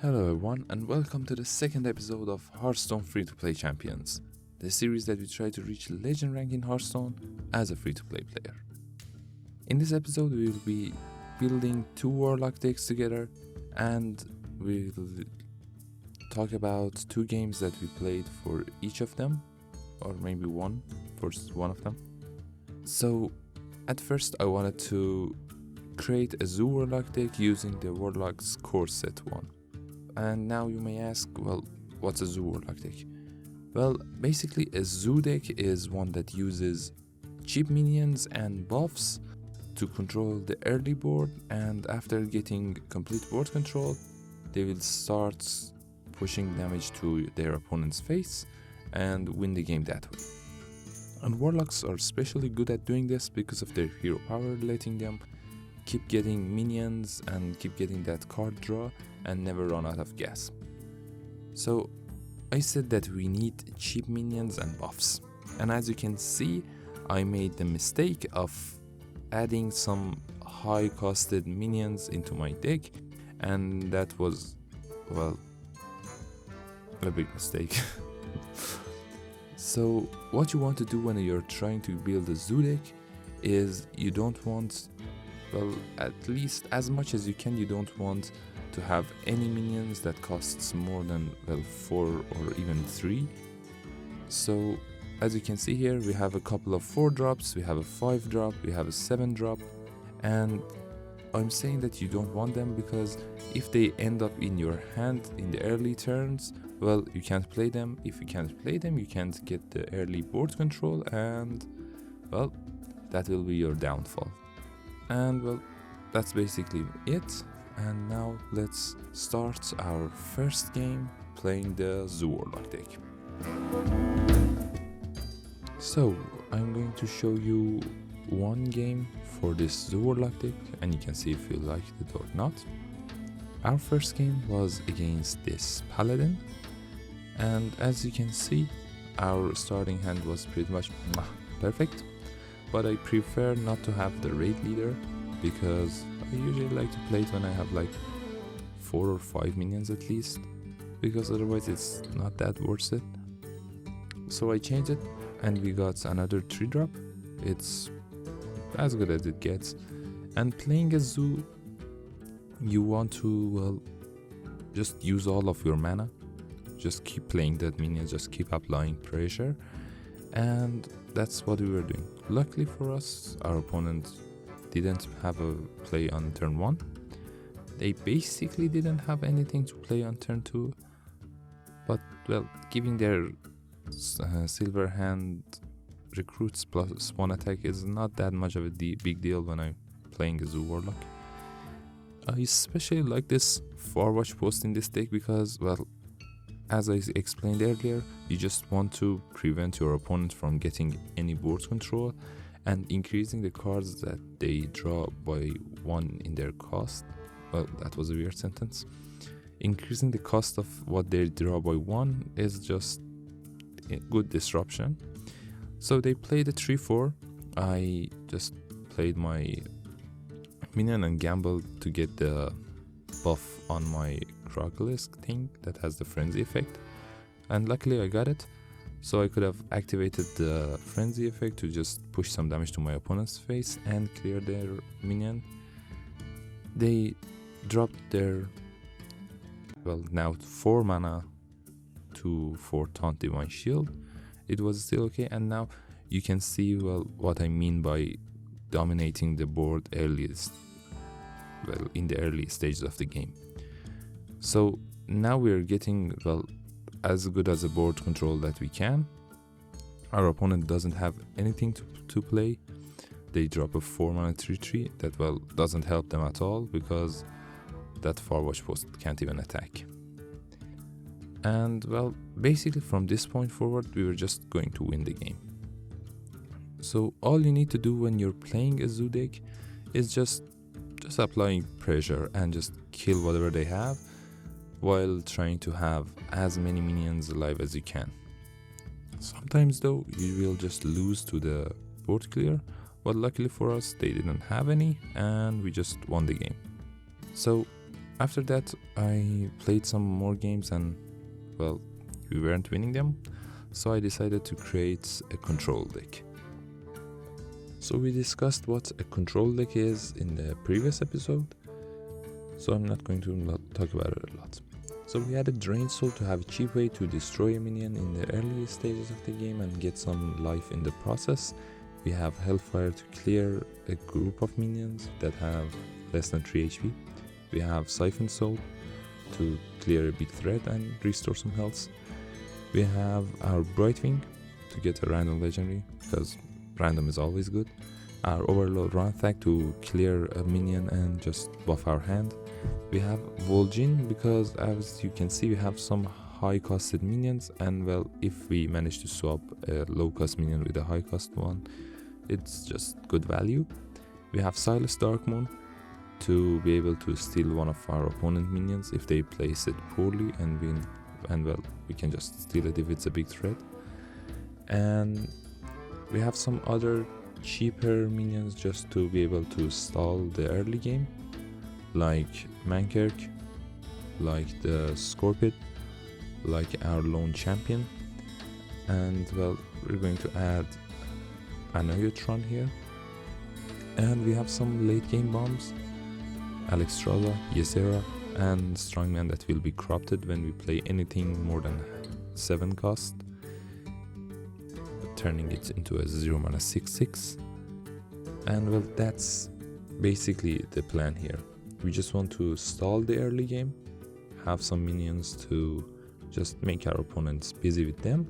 Hello everyone, and welcome to the second episode of Hearthstone Free-to-Play Champions, the series that we try to reach legend rank in Hearthstone as a free-to-play player. In this episode we will be building two Warlock decks together, and we'll talk about two games that we played for each of them, or maybe one for one of them. So at first I wanted to create a Zoo Warlock deck using the Warlock's core set 1. And now you may ask, well, what's a Zoo Warlock deck? Well, basically a Zoo deck is one that uses cheap minions and buffs to control the early board, and after getting complete board control, they will start pushing damage to their opponent's face and win the game that way. And Warlocks are especially good at doing this because of their hero power, letting them keep getting minions and keep getting that card draw and never run out of gas. So I said that we need cheap minions and buffs, and as you can see, I made the mistake of adding some high costed minions into my deck, and that was, well, a big mistake. So what you want to do when you're trying to build a Zoo deck is you don't want, well, at least as much as you can, you don't want to have any minions that costs more than, well, 4 or even 3. So as you can see here, we have a couple of 4 drops, we have a 5 drop, we have a 7 drop, and I'm saying that you don't want them because if they end up in your hand in the early turns, well, you can't play them. If you can't play them, you can't get the early board control, and, well, that will be your downfall. And, well, that's basically it. And now let's start our first game playing the Zoo Warlock deck. So I'm going to show you one game for this Zoo Warlock deck, and you can see if you liked it or not. Our first game was against this Paladin, and as you can see, our starting hand was pretty much perfect, but I prefer not to have the raid leader because I usually like to play it when I have like 4 or 5 minions at least, because otherwise it's not that worth it. So I changed it and we got another 3 drop. It's as good as it gets. And playing a Zoo, you want to, well, just use all of your mana, just keep playing that minions, just keep applying pressure, and that's what we were doing. Luckily for us, our opponent didn't have a play on turn 1. They basically didn't have anything to play on turn 2, but, well, giving their silver hand recruits plus 1 attack is not that much of a big deal when I'm playing a Zoo Warlock. I especially like this Farwatch post in this deck because, well, as I explained earlier, you just want to prevent your opponent from getting any board control and increasing the cards that they draw by 1 in their cost. Well, that was a weird sentence. Increasing the cost of what they draw by 1 is just a good disruption. So they played a 3-4. I just played my minion and gambled to get the buff on my Crocolisk thing that has the frenzy effect, and luckily I got it. So I could have activated the frenzy effect to just push some damage to my opponent's face and clear their minion. They dropped their, well, now 4 mana for Taunt Divine Shield. It was still okay, and now you can see, well, what I mean by dominating the board earliest, well, in the early stages of the game. So now we're getting, well, as good as a board control that we can. Our opponent doesn't have anything to play. They drop a 4 mana 3/3 that, well, doesn't help them at all because that Farwatch post can't even attack. And, well, basically from this point forward we were just going to win the game. So all you need to do when you're playing a Zoo deck is just applying pressure and just kill whatever they have, while trying to have as many minions alive as you can. Sometimes though you will just lose to the board clear, but luckily for us they didn't have any and we just won the game. So After that, I played some more games and, well, we weren't winning them, so I decided to create a control deck. So we discussed what a control deck is in the previous episode, so I'm not going to talk about it a lot. So we added Drain Soul to have a cheap way to destroy a minion in the early stages of the game and get some life in the process. We have Hellfire to clear a group of minions that have less than 3 HP. We have Siphon Soul to clear a big threat and restore some health. We have our Brightwing to get a random legendary, because random is always good. Our Overload Ransack to clear a minion and just buff our hand. We have Vol'jin because, as you can see, we have some high costed minions, and well, if we manage to swap a low cost minion with a high cost one, it's just good value. We have Silas Darkmoon to be able to steal one of our opponent minions if they place it poorly, and well, we can just steal it if it's a big threat. And we have some other cheaper minions just to be able to stall the early game, like Mankirk, like the Scorpid, like our lone champion, and well, we're going to add Anayotron here. And we have some late game bombs, Alexstrasza, Ysera, and Strongman that will be corrupted when we play anything more than 7 cost, turning it into a 0 mana 6/6. And well, that's basically the plan here. We just want to stall the early game, have some minions to just make our opponents busy with them,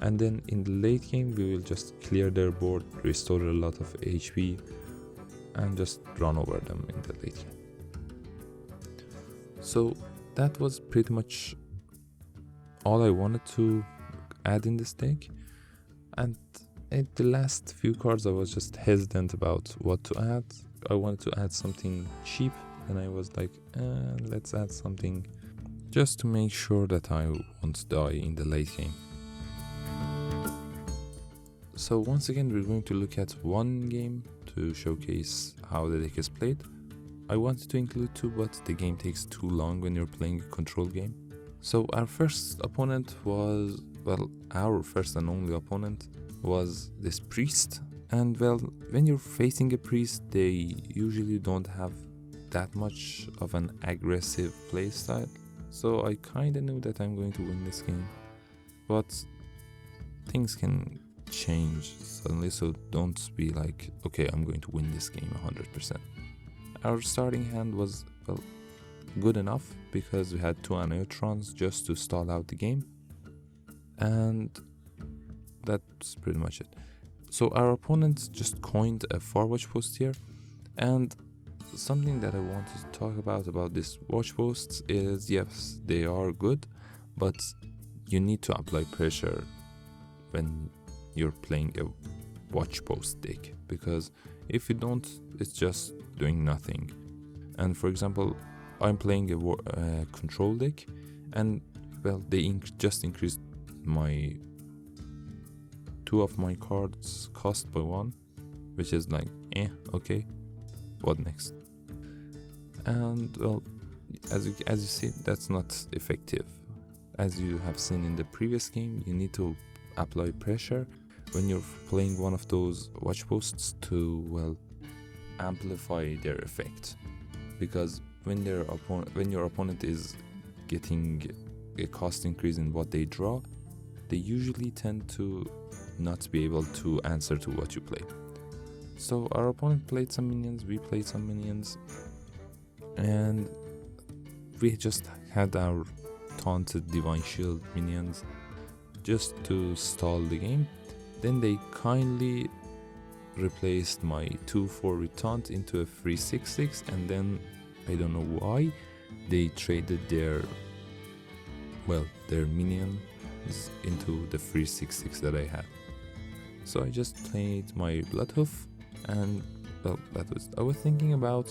and then in the late game we will just clear their board, restore a lot of HP, and just run over them in the late game. So that was pretty much all I wanted to add in this deck. And at the last few cards I was just hesitant about what to add. I wanted to add something cheap, and I was like, let's add something just to make sure that I won't die in the late game. So once again, we're going to look at one game to showcase how the deck is played. I wanted to include 2, but the game takes too long when you're playing a control game. So our first opponent was, well, our first and only opponent was this priest. And well, when you're facing a priest, they usually don't have that much of an aggressive playstyle. So I kinda knew that I'm going to win this game. But things can change suddenly, so don't be like, okay, I'm going to win this game 100%. Our starting hand was, well, good enough because we had 2 Anayotrons just to stall out the game, and that's pretty much it. So our opponent just coined a 4 watch post here, and something that I wanted to talk about this watch posts is, yes, they are good, but you need to apply pressure when you're playing a watch post deck, because if you don't, it's just doing nothing. And for example, I'm playing a control deck, and well, they just increased my 2 of my cards cost by 1, which is like, okay, what next? And well, as you see, that's not effective. As you have seen in the previous game, you need to apply pressure when you're playing one of those watch posts to, well, amplify their effect. Because when your opponent is getting a cost increase in what they draw, they usually tend to not be able to answer to what you play. So our opponent played some minions, we played some minions, and we just had our taunted Divine Shield minions just to stall the game. Then they kindly replaced my 2/4 with taunt into a free 6/6, and then I don't know why they traded their minions into the free 6/6 that I had. So I just played my Bloodhoof, and well, I was thinking about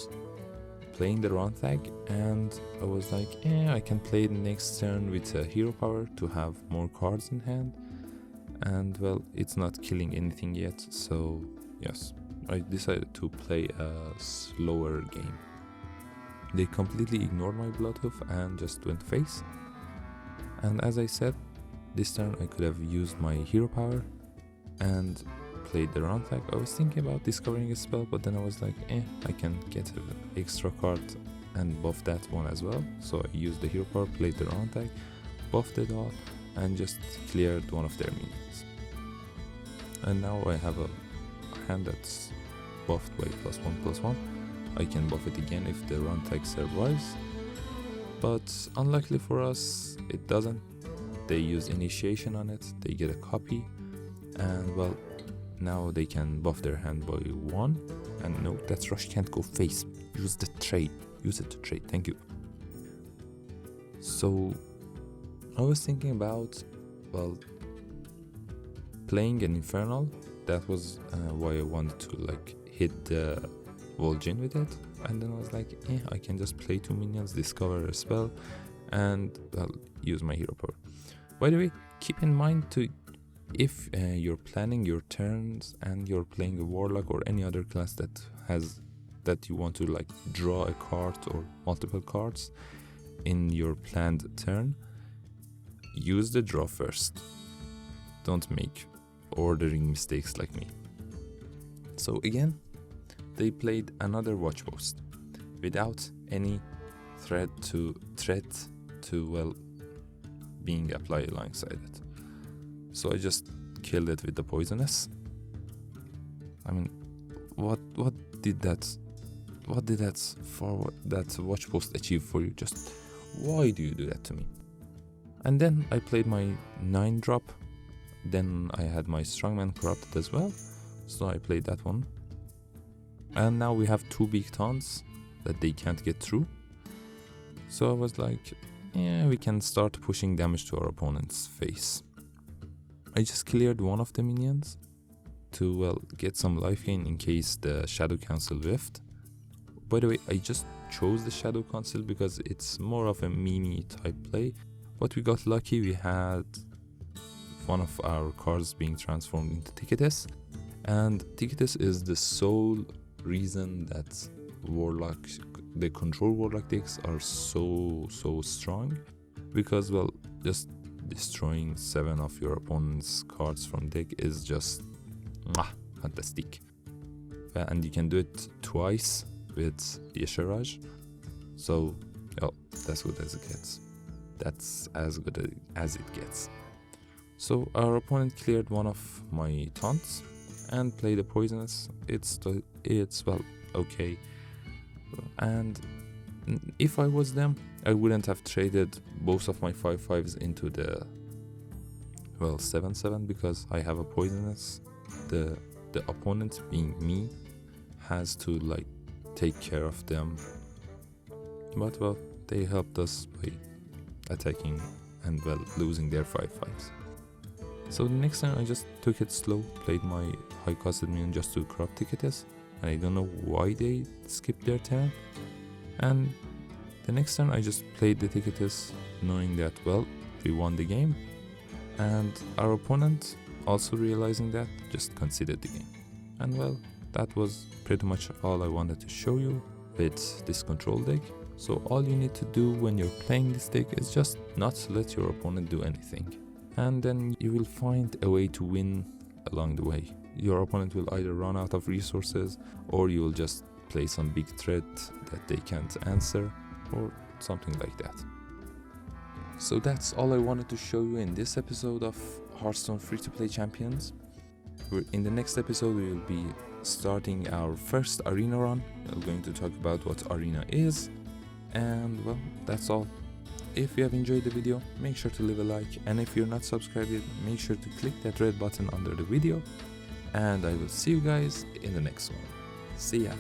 playing the Ransack, and I was like, I can play the next turn with a hero power to have more cards in hand, and well, it's not killing anything yet, so yes, I decided to play a slower game. They completely ignored my Bloodhoof and just went face. And as I said, this turn I could have used my hero power and played the round tag. I was thinking about discovering a spell, but then I was like, I can get an extra card and buff that one as well. So I used the hero power, played the round tag, buffed it all, and just cleared one of their minions. And now I have a hand that's buffed by +1/+1. I can buff it again if the round tag survives, but unluckily for us, it doesn't. They use initiation on it, they get a copy, and well, now they can buff their hand by 1. And no, that rush can't go face. Use the trade. Use it to trade. Thank you. So I was thinking about, well, playing an Infernal. That was why I wanted to like hit the Vol'jin with it. And then I was like, I can just play 2 minions, discover a spell, and well, use my hero power. By the way, keep in mind to, if you're planning your turns and you're playing a Warlock or any other class that you want to like draw a card or multiple cards in your planned turn, use the draw first. Don't make ordering mistakes like me. So again, they played another Watchpost without any threat to well being applied alongside it. So I just killed it with the poisonous. I mean, what did that Watchpost achieve for you? Just why do you do that to me? And then I played my 9-drop. Then I had my Strongman corrupted as well, so I played that one. And now we have 2 big taunts that they can't get through. So I was like, we can start pushing damage to our opponent's face. I just cleared one of the minions to, well, get some life gain in case the Shadow Council whiffed. By the way, I just chose the Shadow Council because it's more of a meme type play. But we got lucky, we had one of our cards being transformed into Ticketus. And Ticketus is the sole reason that the control Warlock decks are so strong. Because, well, just destroying 7 of your opponent's cards from deck is just fantastic. And you can do it twice with Yesharaj. So, well, that's good as it gets. That's as good as it gets. So our opponent cleared one of my taunts and played a poisonous. It's well, okay. And if I was them, I wouldn't have traded both of my 5/5s into the, well, 7/7 because I have a poisonous. The opponent, being me, has to like take care of them. But well, they helped us by attacking and, well, losing their 5/5s. So the next time I just took it slow, played my high costed minion just to corrupt Ticketus, and I don't know why they skipped their turn. And the next turn I just played the Ticketus knowing that, well, we won the game, and our opponent, also realizing that, just conceded the game. And well, that was pretty much all I wanted to show you with this control deck. So all you need to do when you're playing this deck is just not let your opponent do anything. And then you will find a way to win along the way. Your opponent will either run out of resources, or you will just play some big threat that they can't answer, or something like that. So that's all I wanted to show you in this episode of Hearthstone Free-to-Play Champions. In the next episode we will be starting our first arena run. We're going to talk about what arena is. And well, that's all. If you have enjoyed the video, make sure to leave a like, and if you're not subscribed yet, make sure to click that red button under the video, and I will see you guys in the next one. See ya!